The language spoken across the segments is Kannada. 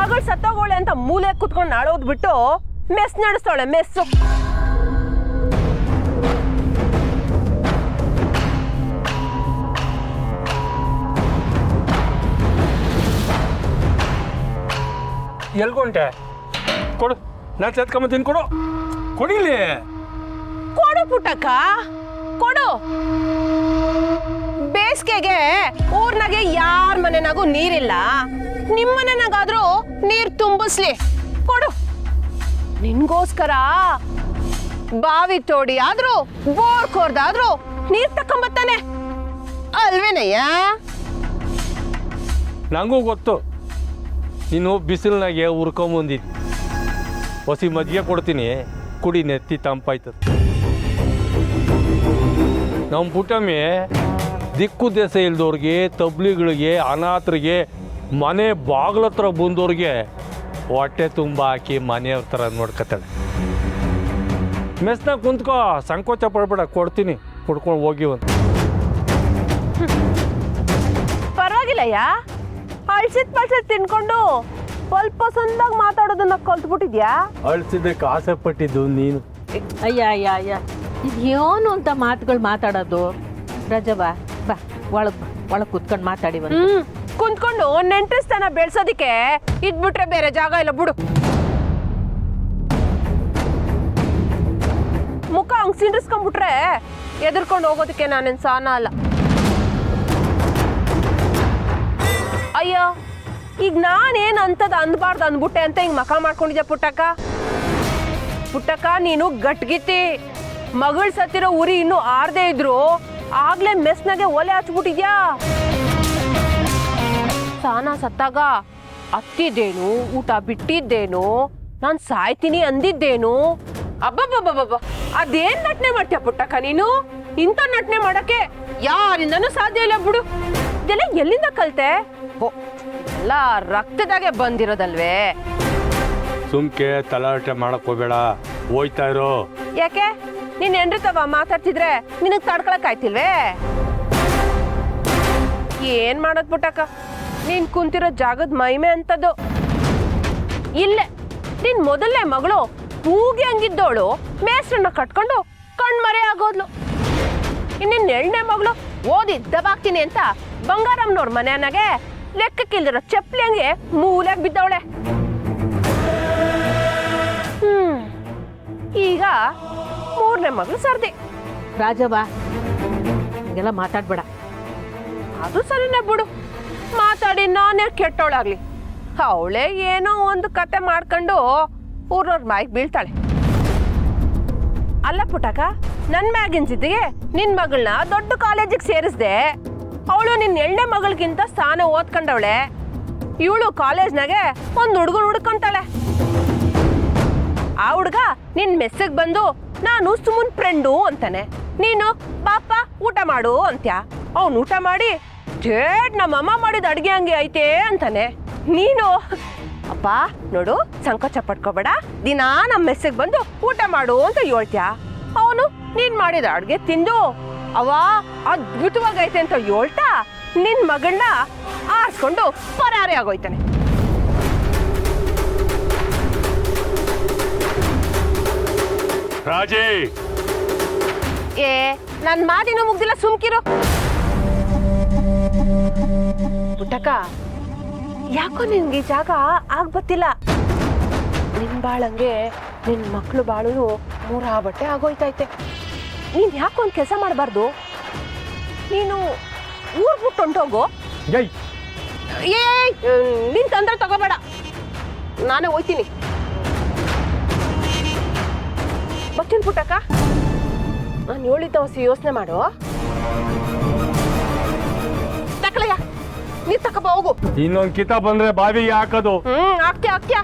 ಮಗಳು ಸತ್ತೋಗೋಳೆ ಅಂತ ಮೂಲೆ ಕುತ್ಕೊಂಡು ನಾಳೋದ್ ಬಿಟ್ಟು ಮೆಸ್ ನಡೆಸ್ತಾಳೆ ಮೆಸ್ಸು. ಎಲ್ಗೊಂಟೆ ಕೊಡು, ನಾನು ಚತ್ಕೊಂಬತ್ತೀನಿ. ಕೊಡು ಕೊಡಿಲಿ. ಕೊಡು ಪುಟ್ಟಕ್ಕ ಕೊಡು. ಬೇಸಿಗೆಗೆ ಊರ್ನಾಗೆ ಯಾರ ಮನೆನಾಗೂ ನೀರಿಲ್ಲ, ನಿಮ್ಮ ಮನೆನಾಗಾದ್ರೂ ನೀರ್ ತುಂಬಿಸ್ಲಿ. ಕೊಡು. ನಿನ್ಗೋಸ್ಕರ ಬಾವಿ ತೋಡಿ ಆದ್ರೂ ಬೋರ್ ಕೋರ್ದಾದ್ರೂ ನೀರ್ ತಕೊಂಬತ್ತಾನೆ ಅಲ್ವೇನಯ್ಯ? ನನಗೂ ಗೊತ್ತು ನೀನು ಬಿಸಿಲಿನಾಗೆ ಹುರ್ಕೊಂಬಂದಿದ್ದಿ. ಹೊಸಿ ಮಜ್ಜಿಗೆ ಕೊಡ್ತೀನಿ, ಕುಡಿ, ನೆತ್ತಿ ತಂಪಾಯ್ತದೆ. ನಮ್ಮ ಪುಟ್ಟಮ್ಮಿ ದಿಕ್ಕು ದೆಸೆ ಇಲ್ದವ್ರಿಗೆ, ತಬ್ಲಿಗಳಿಗೆ, ಅನಾಥರಿಗೆ, ಮನೆ ಬಾಗ್ಲ ಹತ್ರ ಬಂದವ್ರಿಗೆ ಹೊಟ್ಟೆ ತುಂಬ ಹಾಕಿ ಮನೆಯವ್ರ ಥರ ನೋಡ್ಕೊತಾಳೆ. ಮೆಸ್ನಾಗ ಕುಂತ್ಕೋ, ಸಂಕೋಚ ಪಡ್ಬೇಡ, ಕೊಡ್ತೀನಿ, ಕುಡ್ಕೊಂಡು ಹೋಗಿವಂತ. ಪರವಾಗಿಲ್ಲಯ್ಯ, ಅಳ್ಸಿದ್ ತಿನ್ಕೊಂಡು ಸ್ವಲ್ಪ ಸಂದಾಗಿ ಮಾತಾಡೋದನ್ನ ಕಲ್ತ್ಬಿಟ್ಟಿದ್ಯಾ? ಅಳಿಸಿದ್ದಕ್ಕೆ ಆಸೆ ಪಟ್ಟಿದ್ದು ನೀನು. ಅಯ್ಯ ಅಯ್ಯ ಅಯ್ಯ, ಇದೇನು ಅಂತ ಮಾತುಗಳು ಮಾತಾಡೋದು? ರಜವಾ ಬಾ, ಒಳಗೆ ಕುತ್ಕೊಂಡು ಮಾತಾಡಿ ಬಂದು. ಕುಂತ್ಕೊಂಡು ನೆಂಟಸ್ತನ ಬೆಳ್ಸೋದಿಕ್ಕೆ ಇದ್ಬಿಟ್ರೆ ಬೇರೆ ಜಾಗ ಇಲ್ಲ ಬಿಡು. ಮುಖ ಹಂಗ್ ಸಿಂಡಿಸ್ಕೊಂಡ್ಬಿಟ್ರೆ ಎದುರ್ಕೊಂಡು ಹೋಗೋದಕ್ಕೆ ನಾನೇನ್ ಸಾನ ಅಲ್ಲ. ಅಯ್ಯೋ, ಈಗ ನಾನೇನ್ ಅಂತದ್ ಅನ್ಬಾರ್ದು ಅಂದ್ಬಿಟ್ಟೆ ಅಂತ ಹಿಂಗ್ ಮಖ ಮಾಡ್ಕೊಂಡಿದ್ಯಾ ಪುಟ್ಟಕ್ಕ? ಪುಟ್ಟಕ್ಕ, ನೀನು ಗಟ್ಗಿತ್ತಿ. ಮಗಳ್ ಸತ್ತಿರೋ ಉರಿ ಇನ್ನೂ ಆರ್ದೇ ಇದ್ರು ಆಗ್ಲೇ ಮೆಸ್ನಾಗೆ ಒಲೆ ಹಚ್ಬಿಟ್ಟಿದ್ಯಾ. ಸಾನ ಸತ್ತಾಗ ಅತ್ತಿದ್ದೇನು, ಊಟ ಬಿಟ್ಟಿದ್ದೇನು, ನಾನ್ ಸಾಯ್ತೀನಿ ಅಂದಿದ್ದೇನು? ಅಬ್ಬಬ್ಬಬ್ಬಬ್ಬ, ಅದೇನ್ ನಟನೆ ಮಾಡ್ತೀಯ ಪುಟ್ಟಕ್ಕ ನೀನು? ಇಂಥ ನಟನೆ ಮಾಡಕ್ಕೆ ಯಾರಿಂದನೂ ಸಾಧ್ಯ ಇಲ್ಲ ಬಿಡು. ಇದೆಲ್ಲ ಎಲ್ಲಿಂದ ಕಲ್ತೆ? ಎಲ್ಲ ರಕ್ತದಾಗೆ ಬಂದಿರೋದಲ್ವೇ? ಸುಮ್ಕೆ ತಲಾಟೆ ಮಾಡಕ್ ಹೋಗ್ಬೇಡ, ಹೋಯ್ತಾ ಇರೋ. ಯಾಕೆ ನೀನ್ ಹೆಂಡ್ರಿತವ ಮಾತಾಡ್ತಿದ್ರೆ ನಿನಗ್ ತಡ್ಕೊಳಕ್ ಆಯ್ತಿಲ್ವೇ? ಏನ್ ಮಾಡೋದ್ ಪುಟ್ಟಕ್ಕ, ನೀನ್ ಕುಂತಿರೋ ಜಾಗದ ಮಹಿಮೆ ಅಂತದ್ದು. ಇಲ್ಲೇ ನಿನ್ ಮೊದಲನೇ ಮಗಳು ಮೂಗಿ ಹಂಗಿದ್ದವಳು ಮೇಸ್ರನ್ನ ಕಟ್ಕೊಂಡು ಕಣ್ಮರೆ ಆಗೋದ್ಲು. ಇನ್ನಿನ್ 2ನೇ ಮಗಳು ಓದಿ ದಬಾಕ್ತೀನಿ ಅಂತ ಬಂಗಾರಮ್ಮನವ್ರ ಮನೆಯನಾಗೆ ಲೆಕ್ಕಕ್ಕಿಲ್ದಿರೋ ಚಪ್ಪಲಿ ಹಂಗೆ ಮೂಲೆಗೆ ಬಿದ್ದವಳೆ. ಈಗ 3ನೇ ಮಗಳು ಸರ್ದಿ. ರಾಜವಾ, ಹೀಗೆಲ್ಲ ಮಾತಾಡ್ಬೇಡ. ಅದು ಸರಿನೇ ಬಿಡು, ಮಾತಾಡಿ ನಾನೇ ಕೆಟ್ಟವಳಾಗ್ಲಿ. ಅವಳೇ ಏನೋ ಒಂದು ಕತೆ ಮಾಡ್ಕೊಂಡು ಊರವ್ರ ಬಾಯಿಗೆ ಬೀಳ್ತಾಳೆ. ಅಲ್ಲ ಪುಟ್ಟಕ್ಕ, ನನ್ನ ಮ್ಯಾಗಿನ ಜಿದ್ದಿಗೆ ನಿನ್ ಮಗಳನ್ನ ದೊಡ್ಡ ಕಾಲೇಜಿಗೆ ಸೇರಿಸ್ದೆ. ಅವಳು ನಿನ್ 2ನೇ ಮಗಳಿಗಿಂತ ಸ್ಥಾನ ಓದ್ಕೊಂಡವಳೆ. ಇವಳು ಕಾಲೇಜ್ನಾಗೆ ಒಂದು ಹುಡುಗನ ಹುಡ್ಕೊಂತಾಳೆ. ಆ ಹುಡ್ಗ ನಿನ್ ಮೆಸ್ಸಿಗೆ ಬಂದು ನಾನು ಸುಮನ್ ಫ್ರೆಂಡು ಅಂತಾನೆ. ನೀನು ಪಾಪ ಊಟ ಮಾಡು ಅಂತ್ಯ. ಅವ್ನು ಊಟ ಮಾಡಿ ನಮ್ಮಮ್ಮ ಮಾಡಿದ ಅಡ್ಗೆ ಹಂಗೆ ಐತೆ ಅಂತಾನೆ. ನೀನು ಅಪ್ಪ ನೋಡು, ಸಂಕೋಚ ಪಟ್ಕೋಬೇಡ, ದಿನಾ ನಮ್ಮ ಮೆಸ್ಸಿಗೆ ಬಂದು ಊಟ ಮಾಡು ಅಂತ ಹೇಳ್ತ್ಯಾ. ಅವನು ನೀನ್ ಮಾಡಿದ ಅಡ್ಗೆ ತಿಂದು ಅವ ಅದ್ಭುತವಾಗೈತೆ ಅಂತ ಹೇಳ್ತಾ ನಿನ್ ಮಗಳನ್ನ ಆರಿಸ್ಕೊಂಡು ಪರಾರಿ ಆಗೋಯ್ತಾನೆ. ರಾಜೇ, ಏ ನನ್ ಮಾತಿನ ಮುಗ್ದಿಲ್ಲ, ಸುಮ್ಕಿರು. ಪುಟ್ಟಕ್ಕ, ಯಾಕೋ ನಿನ್ಗೆ ಈ ಜಾಗ ಆಗ್ಬತ್ತಿಲ್ಲ. ನಿನ್ ಬಾಳಂಗೆ ನಿನ್ ಮಕ್ಳು ಬಾಳು ಮೂರ ಬಟ್ಟೆ ಆಗೋಯ್ತೈತೆ. ನೀನ್ ಯಾಕೊಂದ್ ಕೆಲಸ ಮಾಡಬಾರ್ದು? ನೀನು ಊರ್ ಬಿಟ್ಟು ಹೊಂಟೋಗು. ಏ ನಿನ್ ತೊಂದ್ರೆ ತಗೋಬೇಡ, ನಾನೇ ಹೋಯ್ತೀನಿ. ಬರ್ತೀನಿ ಪುಟ್ಟಕ್ಕ, ನಾನು ಹೇಳಿದ್ದ ಹೊಸ ಯೋಚನೆ ಮಾಡು. ತಕ್ಕಳಯ್ಯ, ನೀ ತಕಬ ಹೋಗು. ಇನ್ನೊಂದ್ ಕಿತ ಬಂದ್ರೆ ಬಾವಿಗೆ ಹಾಕೋದು. ಆಗ್ತ್ಯಾ.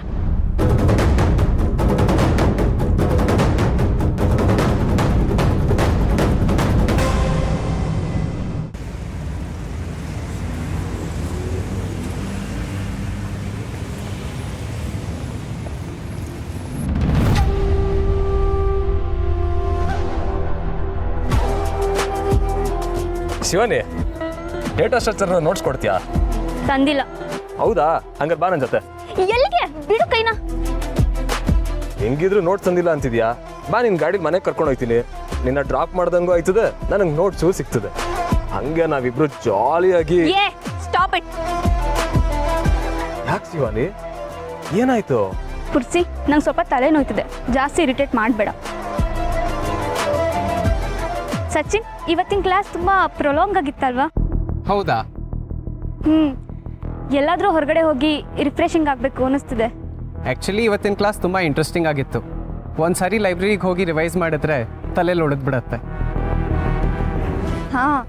ಶಿವನಿ, ಡೇಟಾ ಸ್ಟ್ರಕ್ಚರ್ನ ನೋಟ್ಸ್ ಕೊಡ್ತೀಯಾ? ತಂದಿಲ್ಲ. ಹೌದಾ? ಹಂಗಾರೆ ಬಾ ನನ್ನ ಜೊತೆ. ಎಲ್ಲಿಗೆ? ಬಿಡು ಕೈನಾ. ಹೆಂಗಿದ್ರು ನೋಟ್ಸ್ ತಂದಿಲ್ಲ ಅಂತಿದ್ಯಾ? ಬಾ ನಿನ್ ಗಾಡಿ ಮನೆಗೆ ಕರ್ಕೊಂಡು ಹೋಗ್ತೀನಿ. ನಿನ್ನ ಡ್ರಾಪ್ ಮಾಡ್ದಂಗೂ ಆಯ್ತದೆ, ನನಗೆ ನೋಟ್ಸು ಸಿಗ್ತದೆ. ಹಂಗೆ ನಾವಿಬ್ರು ಜಾಲಿಯಾಗಿ. ಏ ಸ್ಟಾಪ್ ಇಟ್. ಯಾಕೆ ಶಿವಾನಿ, ಏನಾಯ್ತು? ಪುರ್ಸಿ, ನಂಗೆ ಸ್ವಲ್ಪ ತಲೆ ನೋಯ್ತಿದೆ, ಜಾಸ್ತಿ ಇರಿಟೇಟ್ ಮಾಡಬೇಡ. ಸಚಿನ್, ಇವತ್ತಿನ ಕ್ಲಾಸ್ ತುಂಬಾ ಪ್ರೊಲಾಂಗ್ ಆಗಿತ್ತಲ್ವಾ? ಹೌದಾ? ಎಲ್ಲಾದ್ರೂ ಹೊರಗಡೆ ಹೋಗಿ ರಿಫ್ರೆಶಿಂಗ್ ಆಗಬೇಕು ಅನ್ನಿಸ್ತಿದೆ. ಆ್ಯಕ್ಚುಲಿ ಇವತ್ತಿನ ಕ್ಲಾಸ್ ತುಂಬ ಇಂಟ್ರೆಸ್ಟಿಂಗ್ ಆಗಿತ್ತು. ಒಂದು ಸಾರಿ ಲೈಬ್ರರಿಗೆ ಹೋಗಿ ರಿವೈಸ್ ಮಾಡಿದ್ರೆ ತಲೆಯಲ್ಲಿ ಉಳಿದ್ಬಿಡತ್ತೆ. ಹಾಂ,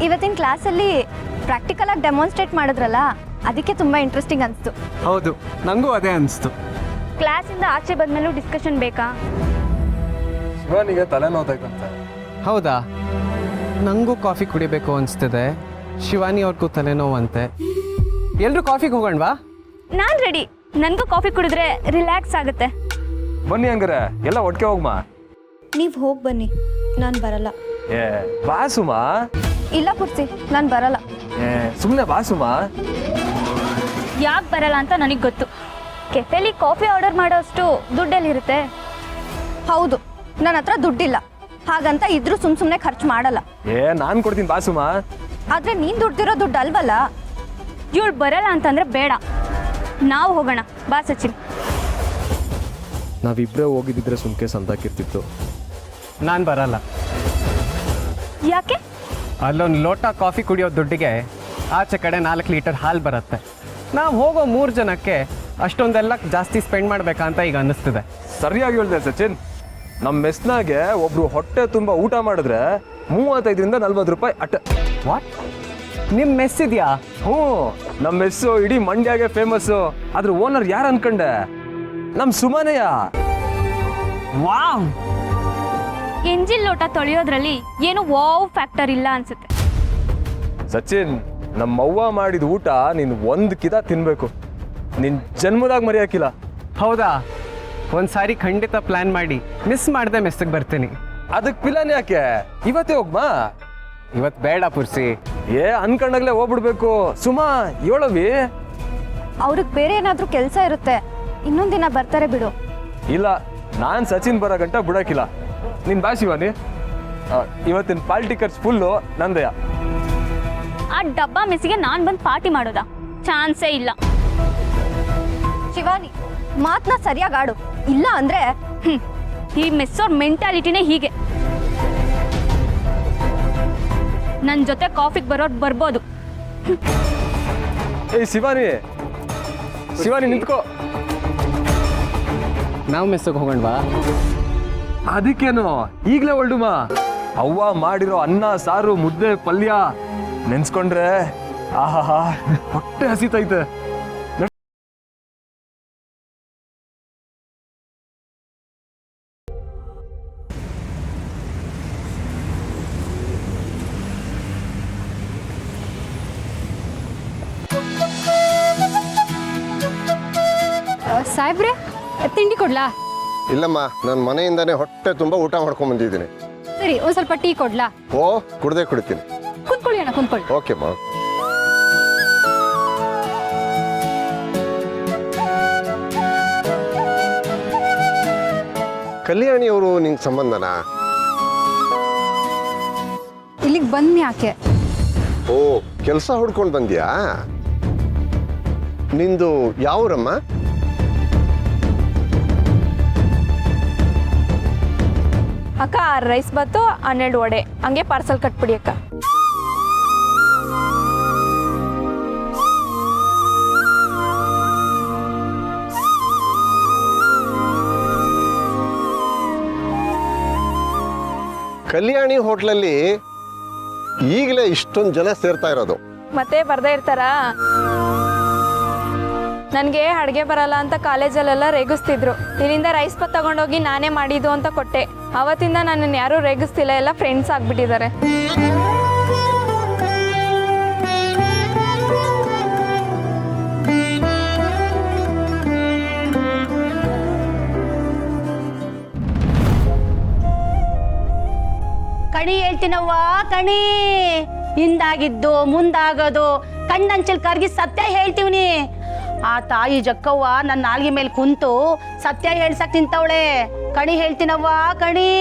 ಇವತ್ತಿನ ಕ್ಲಾಸಲ್ಲಿ ಪ್ರಾಕ್ಟಿಕಲ್ ಆಗಿ ಡೆಮಾನ್ಸ್ಟ್ರೇಟ್ ಮಾಡಿದ್ರಲ್ಲ, ಅದಕ್ಕೆ ತುಂಬ ಇಂಟ್ರೆಸ್ಟಿಂಗ್ ಅನಿಸ್ತು. ಹೌದು, ನನಗೂ ಅದೇ ಅನಿಸ್ತು. ಕ್ಲಾಸಿಂದ ಆಚೆ ಬಂದ್ಮೇಲೂ ಡಿಸ್ಕಷನ್ ಬೇಕಾ? ಶಿವಾನಿಗೆ ತಲೆ ನೋವ್ತೈತಂತೆ. ಹೌದಾ? ನನಗೂ ಕಾಫಿ ಕುಡಿಬೇಕು ಅನಿಸ್ತಿದೆ. ಶಿವಾನಿ ಅವ್ರಿಗೂ ತಲೆನೋವಂತೆ. ಎಲ್ಲರೂ ಕಾಫಿಗೆ ಹೋಗೋಣವಾ? ನಾನು ರೆಡಿ. ನನಗೂ ಕಾಫಿ ಕುಡಿದ್ರೆ ರಿಲ್ಯಾಕ್ಸ್ ಆಗುತ್ತೆ. ಬನ್ನಿ ಹಂಗಾರೆ ಎಲ್ಲ ಒಟ್ಟಿಗೆ ಹೋಗ್ಮಾ. ನೀವು ಹೋಗಿ ಬನ್ನಿ, ನಾನು ಬರಲ್ಲ. ಏ ಬಾ ಸುಮಾ. ಇಲ್ಲ ಪುರ್ಸಿ, ನಾನು ಬರಲ್ಲ. ಏ ಸುಮ್ಮನೆ ಬಾ ಸುಮಾ. ಯಾಕೆ ಬರಲ್ಲ ಅಂತ ನನಗೆ ಗೊತ್ತು. ಕೆಫೆಲಿ ಕಾಫಿ ಆರ್ಡರ್ ಮಾಡೋಷ್ಟು ದುಡ್ಡೆಲ್ಲಿರುತ್ತೆ? ಹೌದು, ನನ್ನ ಹತ್ರ ದುಡ್ಡಿಲ್ಲ. ಹಾಗಂತ ಇದ್ರೂ ಸುಮ್ಮನೆ ಖರ್ಚು ಮಾಡಲ್ಲ. ಏ ನಾನು ಕೊಡ್ತೀನಿ ಬಾ ಸುಮಾ. ಆದರೆ ನೀನು ದುಡ್ಡಿರೋ ದುಡ್ಡು ಅಲ್ವಲ್ಲ. ಇವಳು ಬರಲ್ಲ ಅಂತಂದ್ರೆ ಬೇಡ, ನಾವು ಹೋಗೋಣ. ಬಾ ಸಚಿನ್. ನಾವಿಬ್ಬರೇ ಹೋಗಿದ್ದಿದ್ರೆ ಸುಮ್ಕೆ ಸಂತಾಕಿರ್ತಿತ್ತು. ನಾನು ಬರಲ್ಲ. ಯಾಕೆ? ಅಲ್ಲೊಂದು ಲೋಟ ಕಾಫಿ ಕುಡಿಯೋ ದುಡ್ಡಿಗೆ ಆಚೆ ಕಡೆ 4 ಲೀಟರ್ ಹಾಲು ಬರುತ್ತೆ. ನಾವು ಹೋಗೋ 3 ಜನಕ್ಕೆ ಅಷ್ಟೊಂದೆಲ್ಲ ಜಾಸ್ತಿ ಸ್ಪೆಂಡ್ ಮಾಡಬೇಕಾ ಅಂತ ಈಗ ಅನ್ನಿಸ್ತಿದೆ. ಸರಿಯಾಗಿ ಹೇಳಿದೆ ಸಚಿನ್. ನಮ್ಮ ಮೆಸ್ನಾಗೆ ಒಬ್ರು ಹೊಟ್ಟೆ ತುಂಬ ಊಟ ಮಾಡಿದ್ರೆ 35ರಿಂದ 40 ರೂಪಾಯಿ ಅಟ್ಟ. ವಾಟ್? ನಿಮ್ಮ ಮೆಸ್ ಇದೆಯಾ? ಹ್ಞೂ, ನಮ್ಮ ಮೆಸ್ಸು ಇಡೀ ಮಂಡ್ಯಾಗೆ ಫೇಮಸ್ಸು. ಅದ್ರ ಓನರ್ ಯಾರು ಅನ್ಕೊಂಡೆ? ನಮ್ಮ ಸುಮನೆಯ. ವಾವ್! ಎಂಜಿನ್ ಲೋಟ ತೊಳೆಯೋದ್ರಲ್ಲಿ ಏನು ವಾವ್ ಫ್ಯಾಕ್ಟರ್ ಇಲ್ಲ ಅನ್ಸುತ್ತೆ. ಸಚಿನ್, ನಮ್ಮವ್ವ ಮಾಡಿದ ಊಟ ನೀನು 1 ಕಿತ ತಿನ್ಬೇಕು. ನಿನ್ನ ಜನ್ಮದಾಗ ಮರೆಯೋಕ್ಕಿಲ್ಲ. ಹೌದಾ? ಒಂದು ಸಾರಿ ಖಂಡಿತ ಪ್ಲ್ಯಾನ್ ಮಾಡಿ ಮಿಸ್ ಮಾಡದೆ ಮೆಸ್ಸಿಗೆ ಬರ್ತೀನಿ. ಅದಕ್ಕೆ ಪಿಲಾನ್ ಯಾಕೆ? ಇವತ್ತೇ ಹೋಗ್ಮಾ. ಇವತ್ತು ಬೇಡ ಪುರ್ಸಿ. ಏ ಅನ್ಕೊಂಡಾಗ್ಲೇ ಹೋಗ್ಬಿಡ್ಬೇಕು. ಸುಮಾ ಹೇಳವಿ. ಅವ್ರಿಗೆ ಬೇರೆ ಏನಾದರೂ ಕೆಲಸ ಇರುತ್ತೆ, ಇನ್ನೊಂದು ದಿನ ಬರ್ತಾರೆ ಬಿಡು. ಇಲ್ಲ, ನಾನು ಸಚಿನ್ ಬರೋ ಗಂಟ ಬಿಡೋಕ್ಕಿಲ್ಲ. ನೀನು ಬಾ ಶಿವಾನಿ. ಇವತ್ತಿನ ಪಾರ್ಟಿ ಖರ್ಚು ಫುಲ್ಲು ನಂದಯ. ಆ ಡಬ್ಬಾ ಮೆಸ್ಸಿಗೆ ನಾನು ಬಂದು ಪಾರ್ಟಿ ಮಾಡೋದಾ? ಚಾನ್ಸೇ ಇಲ್ಲ. ಶಿವಾನಿ, ಮಾತನ್ನ ಸರಿಯಾಗಿ ಆಡು, ಇಲ್ಲ ಅಂದ್ರೆ ಈ ಮೆಸ್ಸೋರ್ ಮೆಂಟಾಲಿಟಿನೇ ಹೀಗೆ. ನನ್ನ ಜೊತೆ ಕಾಫಿಗೆ ಬರೋರು ಬರ್ಬೋದು. ಏಯ್ ಶಿವಾನಿ, ಶಿವಾನಿ ನಿಂತ್ಕೋ. ನಾವು ಮೆಸ್ಸಿಗೆ ಹೋಗೋಣವಾ? ಅದಕ್ಕೇನು, ಈಗಲೇ ಹೊರಡುಮ. ಅವ್ವ ಮಾಡಿರೋ ಅನ್ನ ಸಾರು ಮುದ್ದೆ ಪಲ್ಯ ನೆನ್ಸ್ಕೊಂಡ್ರೆ ಆಹಾ ಹೊಟ್ಟೆ ಹಸಿತೈತೆ. ಸಾಹೇಬ್ರೆ, ತಿಂಡಿ ಕೊಡ್ಲಾ? ಇಲ್ಲಮ್ಮ, ನಾನು ಮನೆಯಿಂದಾನೇ ಹೊಟ್ಟೆ ತುಂಬ ಊಟ ಮಾಡ್ಕೊಂಡ್ ಬಂದಿದ್ದೀನಿ. ಸರಿ, ಒಂದು ಸ್ವಲ್ಪ ಟೀ ಕೊಡ್ಲಾ? ಓ, ಕುಡ್ದೇ ಕುಡಿತೀನಿ. ಕುಂತ್ಕೊಳ್ಳಿ ಅಣ್ಣ, ಕುಂತ್ಕೊಳ್ಳಿ. ಓಕೆಮ್ಮ. ಕಲ್ಯಾಣಿ ಅವರು ನಿಂಗೆ ಸಂಬಂಧನಾ? ಇಲ್ಲಿಗೆ ಬಂದ್ ಯಾಕೆ? ಓ, ಕೆಲಸ ಹುಡ್ಕೊಂಡು ಬಂದ್ಯಾ? ನಿಂದು ಯಾವ್ರಮ್ಮ? ಅಕ್ಕ, 6 ರೈಸ್ ಬಾತು 12 ವಡೆ ಹಂಗೆ ಪಾರ್ಸಲ್ ಕಟ್ಬಿಡಿ ಅಕ್ಕ. ಕಲ್ಯಾಣಿ ಹೋಟ್ಲಲ್ಲಿ ಈಗಲೇ ಇಷ್ಟೊಂದು ಜನ ಸೇರ್ತಾ ಇರೋದು. ಮತ್ತೆ ಬರ್ದೇ ಇರ್ತಾರಾ? ನನಗೆ ಅಡುಗೆ ಬರಲ್ಲ ಅಂತ ಕಾಲೇಜಲ್ಲೆಲ್ಲ ರೇಗಿಸ್ತಿದ್ರು. ಇಲ್ಲಿಂದ ರೈಸ್ ಬಾತ್ ತಗೊಂಡೋಗಿ ನಾನೇ ಮಾಡಿದ್ದು ಅಂತ ಕೊಟ್ಟೆ. ಅವತ್ತಿಂದ ನನ್ನನ್ನು ಯಾರೂ ರೇಗಿಸ್ತಿಲ್ಲ, ಎಲ್ಲ ಫ್ರೆಂಡ್ಸ್ ಆಗಿಬಿಟ್ಟಿದ್ದಾರೆ. ಕಣಿ ಹೇಳ್ತೀನವ್ವ, ಕಣಿ. ಹಿಂದಾಗಿದ್ದು ಮುಂದಾಗೋದು ಕಣ್ಣಂಚಲ್ ಕರ್ಗಿ ಸತ್ಯ ಹೇಳ್ತೀವ್ನಿ. ಆ ತಾಯಿ ಜಕ್ಕವ್ವ ನನ್ನ ನಾಲ್ಗೆ ಮೇಲೆ ಕುಂತು ಸತ್ಯ ಹೇಳ್ಸಕ್ ನಿಂತವಳೆ. ಕಣಿ ಹೇಳ್ತೀನವ್ವ, ಕಣಿ.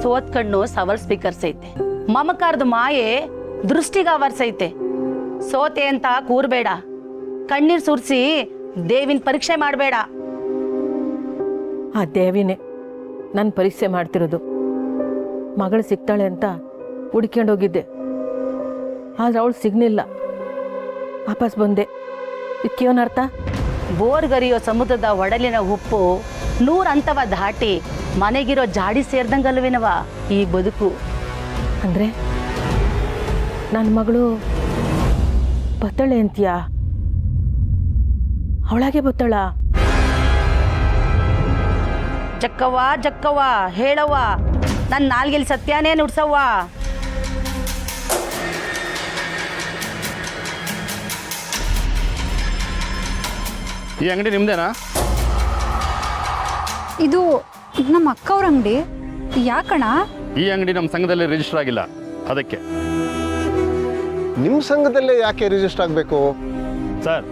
ಸೋತ್ ಕಣ್ಣು ಸವಲ್ ಸ್ವೀಕರಿಸೈತೆ, ಮಮಕಾರದ ಮಾಯೆ ದೃಷ್ಟಿಗ ಆವರ್ಸೈತೆ. ಸೋತೆ ಅಂತ ಕೂರ್ಬೇಡ, ಕಣ್ಣೀರ್ ಸುರಿಸಿ ದೇವಿನ ಪರೀಕ್ಷೆ ಮಾಡಬೇಡ. ಆ ದೇವಿನೇ ನನ್ನ ಪರೀಕ್ಷೆ ಮಾಡ್ತಿರೋದು. ಮಗಳು ಸಿಗ್ತಾಳೆ ಅಂತ ಹುಡ್ಕೊಂಡೋಗಿದ್ದೆ, ಆದ್ರೆ ಅವಳು ಸಿಗ್ನಿಲ್ಲ. ವಾಪಸ್ ಬಂದೆ. ಇದಕ್ಕೇನರ್ಥ? ಬೋರ್ಗರಿಯೋ ಸಮುದ್ರದ ಒಡಲಿನ ಉಪ್ಪು 100 ಹಂತವ ದಾಟಿ ಮನೆಗಿರೋ ಜಾಡಿ ಸೇರ್ದಂಗಲ್ವೇನವ ಈ ಬದುಕು. ಅಂದರೆ ನನ್ನ ಮಗಳು ಬತ್ತಳೆ ಅಂತೀಯಾ? ಅವಳಾಗೆ ಬತ್ತಳ? ಜಕ್ಕವ್ವ ಜಕ್ಕವ್ವ ಹೇಳವ್ವ, ನನ್ನ ನಾಲ್ಗೆಲ್ಲಿ ಸತ್ಯನೇ ನುಡ್ಸವ್ವ. ಈ ಅಂಗಡಿ ನಿಮ್ದೇನಾ? ಇದು ನಮ್ಮ ಅಕ್ಕವ್ರ ಅಂಗಡಿ. ಯಾಕಣ? ಈ ಅಂಗಡಿ ನಮ್ಮ ಸಂಘದಲ್ಲಿ ರಿಜಿಸ್ಟರ್ ಆಗಿಲ್ಲ, ಅದಕ್ಕೆ. ನಿಮ್ಮ ಸಂಘದಲ್ಲೇ ಯಾಕೆ ರಿಜಿಸ್ಟರ್ ಆಗಬೇಕು? ಸರ್,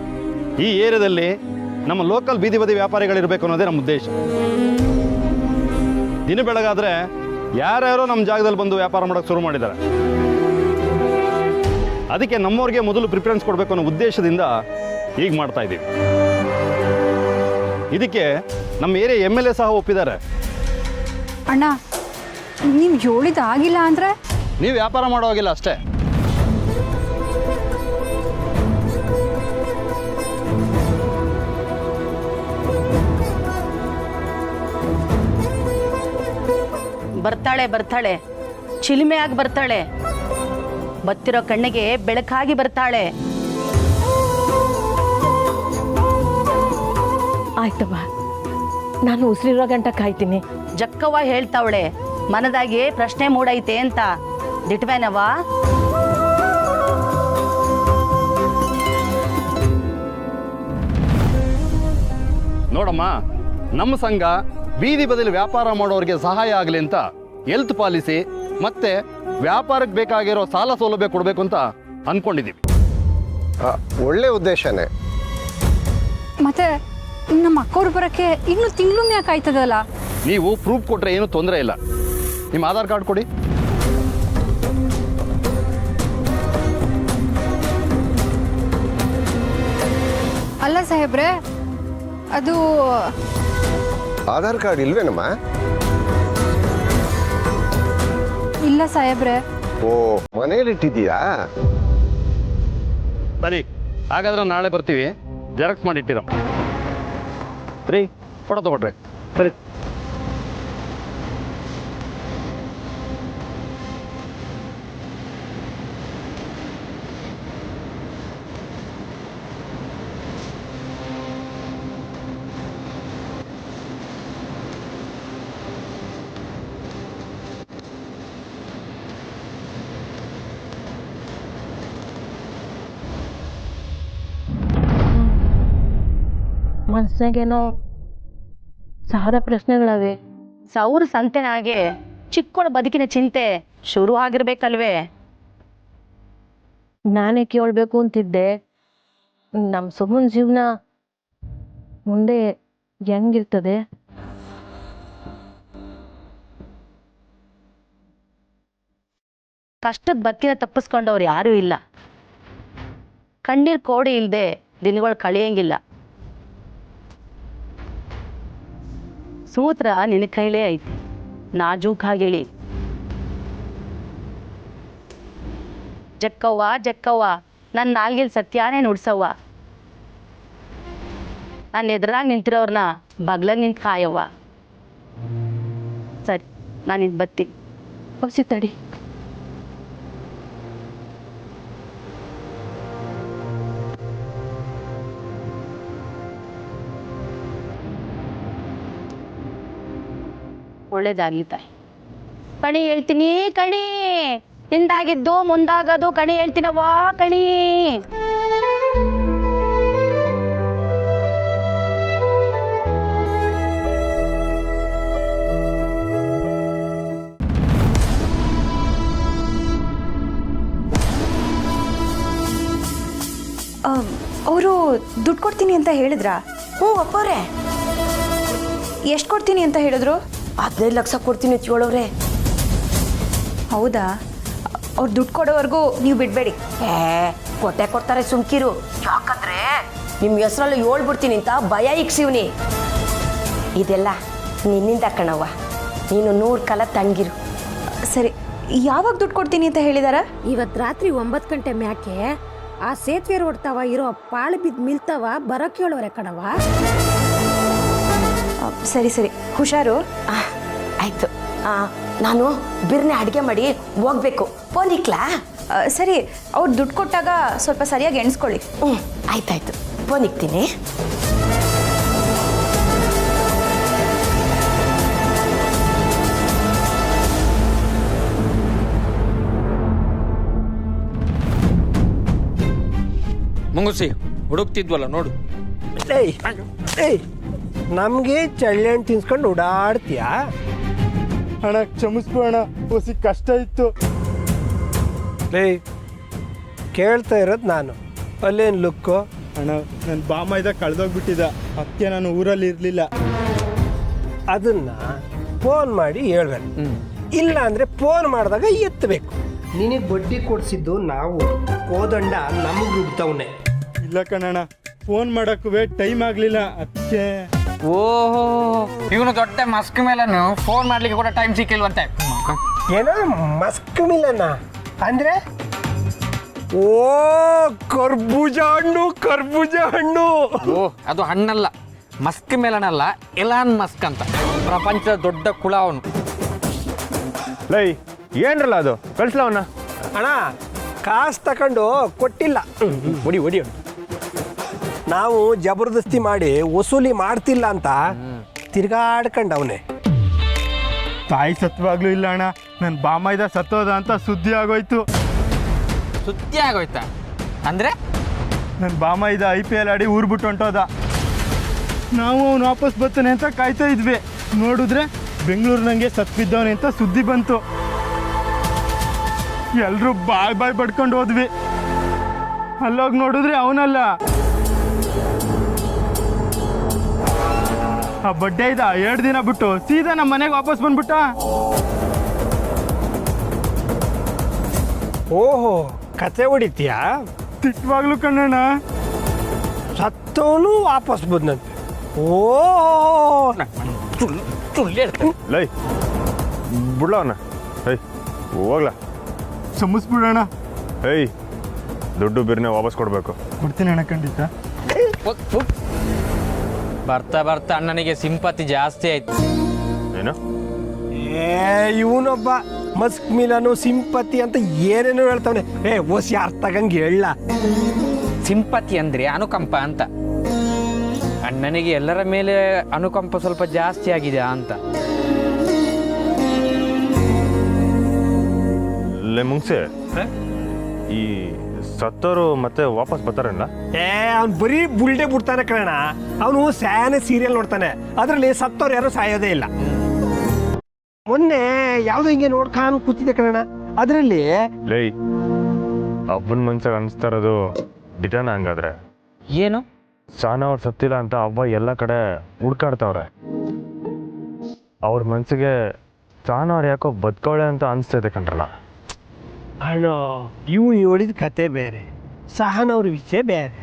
ಈ ಏರಿಯಾದಲ್ಲಿ ನಮ್ಮ ಲೋಕಲ್ ಬೀದಿ ಬದಿ ವ್ಯಾಪಾರಿಗಳಿರಬೇಕು ಅನ್ನೋದೇ ನಮ್ಮ ಉದ್ದೇಶ. ದಿನ ಬೆಳಗಾದ್ರೆ ಯಾರ್ಯಾರೋ ನಮ್ಮ ಜಾಗದಲ್ಲಿ ಬಂದು ವ್ಯಾಪಾರ ಮಾಡೋಕ್ಕೆ ಶುರು ಮಾಡಿದ್ದಾರೆ. ಅದಕ್ಕೆ ನಮ್ಮವ್ರಿಗೆ ಮೊದಲು ಪ್ರಿಫರೆನ್ಸ್ ಕೊಡಬೇಕು ಅನ್ನೋ ಉದ್ದೇಶದಿಂದ ಈಗ ಮಾಡ್ತಾ ಇದ್ದೀವಿ. ಇದಕ್ಕೆ ನಮ್ಮ ಏರಿಯಾ MLA ಸಹ ಒಪ್ಪಿದ್ದಾರೆ. ಅಣ್ಣ, ನೀವು ಹೇಳಿದಾಗಿಲ್ಲ ಅಂದರೆ ನೀವು ವ್ಯಾಪಾರ ಮಾಡೋವಾಗಿಲ್ಲ ಅಷ್ಟೇ. ಬರ್ತಾಳೆ ಬರ್ತಾಳೆ, ಚಿಲ್ಮೆಯಾಗಿ ಬರ್ತಾಳೆ. ಬತ್ತಿರೋ ಕಣ್ಣಿಗೆ ಬೆಳಕಾಗಿ ಬರ್ತಾಳೆ. ಆಯ್ತವ್ವ, ನಾನು ಉಸಿರಿರೋ ಗಂಟ ಕಾಯ್ತೀನಿ. ಜಕ್ಕವ್ವ ಹೇಳ್ತಾವಳೆ, ಮನದಾಗೆ ಪ್ರಶ್ನೆ ಮೂಡೈತೆ ಅಂತ. ದಿಟ್ವೇನವ್ವ? ನೋಡಮ್ಮ, ನಮ್ಮ ಸಂಘ ಬೀದಿ ಬದಿಲಿ ವ್ಯಾಪಾರ ಮಾಡೋರಿಗೆ ಸಹಾಯ ಆಗಲಿ ಅಂತ ಹೆಲ್ತ್ ಪಾಲಿಸಿ ಮತ್ತೆ ವ್ಯಾಪಾರಕ್ಕೆ ಬೇಕಾಗಿರೋ ಸಾಲ ಸೌಲಭ್ಯ ಕೊಡಬೇಕು ಅಂತ ಅನ್ಕೊಂಡಿದ್ದೀವಿ. ಒಳ್ಳೆ ಉದ್ದೇಶನೇ. ಮತ್ತೆ ನಮ್ಮ ಅಕ್ಕವ್ರು ಬರೋಕ್ಕೆ ಇನ್ನೂ ತಿಂಗಳು ಯಾಕೆ ಆಯ್ತದಲ್ಲ? ನೀವು ಪ್ರೂಫ್ ಕೊಟ್ಟರೆ ಏನೂ ತೊಂದರೆ ಇಲ್ಲ. ನಿಮ್ಮ ಆಧಾರ್ ಕಾರ್ಡ್ ಕೊಡಿ. ಅಲ್ಲ ಸಾಹೇಬ್ರೆ, ಅದು ಆಧಾರ್ ಕಾರ್ಡ್ ಇಲ್ವೇನಮ್ಮ? ಇಲ್ಲ ಸಾಹೇಬ್ರೆ. ಓ, ಮನೇಲಿಟ್ಟಿದ್ದೀಯಾ? ಸರಿ, ಹಾಗಾದ್ರೆ ನಾಳೆ ಬರ್ತೀವಿ. ಜೆರಾಕ್ಸ್ ಮಾಡಿಟ್ಟಿರಮ್ಮ. ಸರಿ, ಫೋಟೋ ತಗೊಳ್ರಿ. ಸರಿ. ಮನಸ್ಸಾಗೇನೋ 1000 ಪ್ರಶ್ನೆಗಳವೆ. ಸೌರ ಸಂತೆನಾಗೆ ಚಿಕ್ಕೋಳ ಬದುಕಿನ ಚಿಂತೆ ಶುರು ಆಗಿರ್ಬೇಕಲ್ವೇ? ನಾನೇ ಕೇಳಬೇಕು ಅಂತಿದ್ದೆ, ನಮ್ಮ ಸುಮನ್ ಜೀವನ ಮುಂದೆ ಹೆಂಗಿರ್ತದೆ? ಕಷ್ಟದ ಬದುಕಿನ ತಪ್ಪಿಸ್ಕೊಂಡವ್ರು ಯಾರೂ ಇಲ್ಲ. ಕಣ್ಣೀರ್ ಕೋಡಿ ಇಲ್ಲದೆ ದಿನಗಳು ಕಳಿಯಂಗಿಲ್ಲ. ಸೂತ್ರ ನಿನ್ನ ಕೈಲೇ ಐತಿ, ನಾಜೂಕಾಗಿಳಿ. ಜಕ್ಕವ್ವ ಜಕ್ಕವ್ವ, ನನ್ನ ನಾಲ್ಗೆಲ್ ಸತ್ಯಾನೇ ನುಡ್ಸವ್ವ. ನಾನು ಎದುರಾಗಿ ನಿಂತಿರೋರ್ನ ಬಗ್ಲಾಗ ನಿಂತು ಕಾಯವ್ವ. ಸರಿ, ನಾನು ಇದು ಬತ್ತೀನಿ. ಹೊಸಿ ತಡಿ. ಒಳ್ಳೇದಾಗ್ಲಿ ತಾಯಿ. ಕಣಿ ಹೇಳ್ತೀನಿ, ಕಣಿ. ಹಿಂದಾಗಿದ್ದು ಮುಂದಾಗದು ಕಣಿ ಹೇಳ್ತೀನವ್ವ, ಕಣಿ. ಅವರು ದುಡ್ಡು ಕೊಡ್ತೀನಿ ಅಂತ ಹೇಳಿದ್ರಾ? ಹ್ಞೂ ಅಪ್ಪವ್ರೆ, ಎಷ್ಟು ಕೊಡ್ತೀನಿ ಅಂತ ಹೇಳಿದ್ರು? 15 ಲಕ್ಷ ಕೊಡ್ತೀನಿ ಚೋಳವ್ರೆ. ಹೌದಾ? ಅವ್ರು ದುಡ್ಡು ಕೊಡೋವರೆಗೂ ನೀವು ಬಿಡಬೇಡಿ. ಕೊಟ್ಟೆ ಕೊಡ್ತಾರೆ, ಸುಮ್ಕಿರು. ಯಾಕಂದ್ರೆ ನಿಮ್ಮ ಹೆಸರಲ್ಲಿ ಹೇಳ್ಬಿಡ್ತೀನಿ ಅಂತ ಭಯ ಇಕ್ಸಿವ್ನಿ. ಇದೆಲ್ಲ ನಿನ್ನಿಂದ ಕಣವ್ವ, ನೀನು 100 ಕಾಲ ತಂಗಿರು. ಸರಿ, ಯಾವಾಗ ದುಡ್ಡು ಕೊಡ್ತೀನಿ ಅಂತ ಹೇಳಿದಾರ? ಇವತ್ತು ರಾತ್ರಿ 9 ಗಂಟೆ ಮ್ಯಾಕೆ ಆ ಸೇತುವೆ ರೋಡ್ತಾವ ಇರೋ ಪಾಳು ಬಿದ್ದು ಮಿಲ್ತಾವ ಬರೋಕ್ಕೆ ಹೇಳೋರೆ ಕಣವ. ಸರಿ ಸರಿ, ಹುಷಾರು. ಆಯ್ತು, ನಾನು ಬಿರ್ನೆ ಅಡುಗೆ ಮಾಡಿ ಹೋಗ್ಬೇಕು. ಫೋನ್ ಇಕ್ಲಾ? ಸರಿ, ಅವ್ರು ದುಡ್ಡು ಕೊಟ್ಟಾಗ ಸ್ವಲ್ಪ ಸರಿಯಾಗಿ ಎಣಿಸ್ಕೊಳ್ಳಿ. ಆಯ್ತಾಯ್ತು, ಫೋನ್ ಇಕ್ತೀನಿ. ಮುಂಗುಸಿ ಹುಡುಕ್ತಿದ್ವಲ್ಲ ನೋಡು. ಏಯ್ ನಮಗೆ ಚಳ್ಳೆ ಹಣ್ಣು ತಿನ್ಸ್ಕೊಂಡು ಓಡಾಡ್ತೀಯಾ? ಅಣ್ಣ ಕ್ಷಮಿಸ್ಬೋ ಅಣ್ಣ, ಹೊಸಿ ಕಷ್ಟ ಇತ್ತು. ಏಯ್ ಕೇಳ್ತಾ ಇರೋದು ನಾನು, ಅಲ್ಲೇನು ಲುಕ್ಕು? ಅಣ್ಣ ನನ್ನ ಬಾಮೈದ ಕಳೆದೋಗ್ಬಿಟ್ಟಿದ್ದ, ಅದಕ್ಕೆ ನಾನು ಊರಲ್ಲಿ ಇರಲಿಲ್ಲ. ಅದನ್ನ ಫೋನ್ ಮಾಡಿ ಹೇಳ್ಬೇಕು, ಇಲ್ಲ ಅಂದರೆ ಫೋನ್ ಮಾಡಿದಾಗ ಎತ್ತಬೇಕು. ನಿನಗೆ ಬಡ್ಡಿ ಕೊಡಿಸಿದ್ದು ನಾವು, ಕೋದಂಡ ನಮಗೆ ರುಬ್ತವನೆ. ಇಲ್ಲ ಕಣಣ್ಣ, ಫೋನ್ ಮಾಡೋಕ್ಕೂ ಟೈಮ್ ಆಗಲಿಲ್ಲ, ಅದಕ್ಕೆ. ಓಹೋ, ಇವನು ದೊಡ್ಡ ಮಸ್ಕ್ ಮೇಲನು ಫೋನ್ ಮಾಡ್ಲಿಕ್ಕೆ ಕೂಡ ಟೈಮ್ ಸಿಕ್ಕಿಲ್ವಂತೆ. ಏನೋ ಮಸ್ಕ್ ಮಿಲನ ಅಂದರೆ? ಓ ಕರ್ಬೂಜ ಹಣ್ಣು, ಕರ್ಬೂಜ ಹಣ್ಣು. ಓ ಅದು ಹಣ್ಣಲ್ಲ, ಮಸ್ಕ್ ಮೇಲನಲ್ಲ, ಎಲಾನ್ ಮಸ್ಕ್ ಅಂತ, ಪ್ರಪಂಚದ ದೊಡ್ಡ ಕುಳ ಅವನು. ಲೈ ಏನ್ರಲ್ಲ ಅದು, ಕಳ್ಸಲ ಅವನ್ನ. ಅಣ್ಣ ಕಾಸು ತಗೊಂಡು ಕೊಟ್ಟಿಲ್ಲ. ಹೊಡಿ ಹೊಡಿ. ನಾವು ಜಬರ್ದಸ್ತಿ ಮಾಡಿ ವಸೂಲಿ ಮಾಡ್ತಿಲ್ಲ ಅಂತ ತಿರ್ಗಾಡ್ಕೊಂಡವನೆ. ತಾಯಿ ಸತ್ವಾಗ್ಲೂ ಇಲ್ಲ ಅಣ್ಣ, ನನ್ನ ಬಾಮೈದ ಸತ್ತೋದ ಅಂತ ಸುದ್ದಿ ಆಗೋಯ್ತು. ಸುದ್ದಿ ಆಗೋಯ್ತಾ? ಅಂದ್ರೆ ನನ್ನ ಬಾಮೈದ IPL ಆಡಿ ಊರು ಬಿಟ್ಟು ಹೊಂಟೋದ. ನಾವು ಅವ್ನು ವಾಪಸ್ ಬರ್ತಾನೆ ಅಂತ ಕಾಯ್ತಾ ಇದ್ವಿ. ನೋಡಿದ್ರೆ ಬೆಂಗಳೂರಿನಂಗೆ ಸತ್ ಬಿದ್ದವನೆ ಅಂತ ಸುದ್ದಿ ಬಂತು. ಎಲ್ಲರೂ ಬಾಯ್ ಬಡ್ಕೊಂಡು ಹೋದ್ವಿ. ಅಲ್ಲೋಗಿ ನೋಡಿದ್ರೆ ಅವನಲ್ಲ, ಆ ಬಡ್ಡೆ ಇದ್ದ 2 ದಿನ ಬಿಟ್ಟು ಸೀದಾ ನಮ್ಮ ಮನೆಗೆ ವಾಪಸ್ ಬಂದ್ಬಿಟ್ಟ. ಓಹೋ, ಕತೆ ಹೊಡಿತೀಯಾ? ತಿಟ್ಟವಾಗ್ಲು ಕಣ್ಣಣ್ಣ. ಸತ್ತವನು ವಾಪಸ್ ಬಂದಂತೆ. ಓ ಲೈ ಬಿಡ್ಲವನ, ಏಯ್ ಹೋಗ್ಲ, ಕ್ಷಮಿಸ್ಬಿಡೋಣ. ಏಯ್ ದುಡ್ಡು ಬಿರ್ನೆ ವಾಪಸ್ ಕೊಡಬೇಕು. ಕೊಡ್ತೀನಿ ಅಣ್ಣ, ಖಂಡಿತ. ಬರ್ತಾ ಬರ್ತಾ ಅಣ್ಣನಿಗೆ ಸಿಂಪತಿ ಜಾಸ್ತಿ ಆಯ್ತು. ಏನು? ಇವನೊಬ್ಬ ಮಸ್ಕ್ ಮಿಲನು ಸಿಂಪತಿ ಅಂತ ಏನೇನೋ ಹೇಳ್ತಾವನೆ. ಓಸಿ ಅರ್ಥ ಆಗಂಗೆ ಹೇಳ. ಸಿಂಪತಿ ಅಂದ್ರೆ ಅನುಕಂಪ ಅಂತ. ಅಣ್ಣನಿಗೆ ಎಲ್ಲರ ಮೇಲೆ ಅನುಕಂಪ ಸ್ವಲ್ಪ ಜಾಸ್ತಿ ಆಗಿದೆ ಅಂತ. ಮುಂಗ್ಸೆ, ಈ ಸತ್ತೋರು ಮತ್ತೆ ವಾಪಸ್ ಬರ್ತಾರಲ್ಲ? ಅವ್ನು ಬರೀ ಬುಲ್ಡೆ ಬಿಡ್ತಾನೆ ಕಣ. ಅವನು ಸ್ಯಾನೆ ಸೀರಿಯಲ್ ನೋಡ್ತಾನೆ, ಅದರಲ್ಲಿ ಸತ್ತೋರು ಯಾರು ಸಾಯೋದೇ ಇಲ್ಲ. ಮೊನ್ನೆ ಯಾವುದೋ ಹಿಂಗೆ ನೋಡ್ಕೊಂಡು ಕೂತಿದ್ದೆ ಕಣ, ಅದರಲ್ಲಿ ಲೈ ಅಬ್ಬನ ಮನ್ಸಾಗ ಅನಿಸ್ತಾ ಇರೋದು ಡಿಟನ್. ಹಂಗಾದ್ರೆ ಏನು? ಸಾನ ಅವ್ರು ಸತ್ತಿಲ್ಲ ಅಂತ ಅವ್ವ ಎಲ್ಲ ಕಡೆ ಹುಡ್ಕಾಡ್ತಾವ್ರೆ. ಅವ್ರ ಮನ್ಸಿಗೆ ಸಾನ ಅವ್ರು ಯಾಕೋ ಬದುಕವಳೆ ಅಂತ ಅನಿಸ್ತೈತೆ ಕಣ್ರಲ್ಲ. ಅಣ್ಣ, ಇವು ಹೇಳಿದ ಕತೆ ಬೇರೆ, ಸಹನವ್ರ ವಿಷಯ ಬೇರೆ.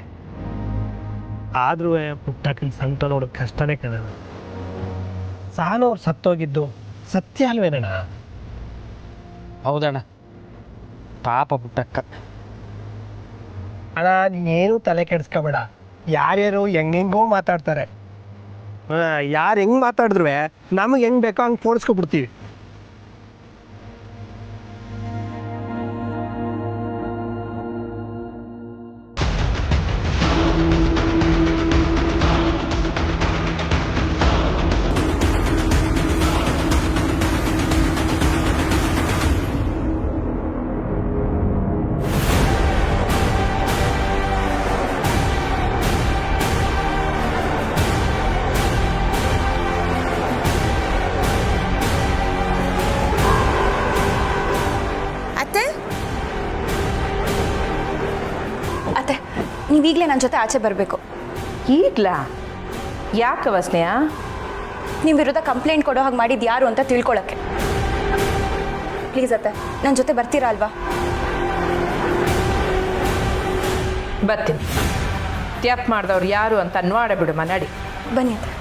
ಆದ್ರೂ ಪುಟ್ಟಕ್ಕನ ಸಂಕಟ ನೋಡೋಕೆ ಕಷ್ಟನೇ ಕಣ. ಸಹನವ್ರು ಸತ್ತೋಗಿದ್ದು ಸತ್ಯ ಅಲ್ವೇನಣ್ಣ? ಹೌದಣ್ಣ, ಪಾಪ ಪುಟ್ಟಕ್ಕ. ಅಣ್ಣ ನೀನೇನು ತಲೆ ಕೆಡಿಸ್ಕೋಬೇಡ. ಯಾರ್ಯಾರು ಹೆಂಗೆಂಗೋ ಮಾತಾಡ್ತಾರೆ. ಯಾರು ಹೆಂಗೆ ಮಾತಾಡಿದ್ರು ನಮಗೆ ಹೆಂಗೆ ಬೇಕೋ ಹಂಗೆ ಪೋಣಿಸ್ಕೊಬಿಡ್ತೀವಿ. ನೀವೀಗಲೇ ನನ್ನ ಜೊತೆ ಆಚೆ ಬರಬೇಕು. ಈಗ್ಲಾ? ಯಾಕವ ಸ್ನೇಹ? ನಿಮ್ಮ ವಿರುದ್ಧ ಕಂಪ್ಲೇಂಟ್ ಕೊಡೋ ಹಾಗೆ ಮಾಡಿದ್ದು ಯಾರು ಅಂತ ತಿಳ್ಕೊಳಕ್ಕೆ. ಪ್ಲೀಸ್ ಅತ್ತೆ, ನನ್ನ ಜೊತೆ ಬರ್ತೀರಾ ಅಲ್ವಾ? ಬರ್ತೀನಿ. ತ್ಯಾಪ್ ಮಾಡಿದವ್ರು ಯಾರು ಅಂತ ನೋಡೇ ಬಿಡು ಮನಾಡಿ. ಬನ್ನಿ ಅತ್ತೆ.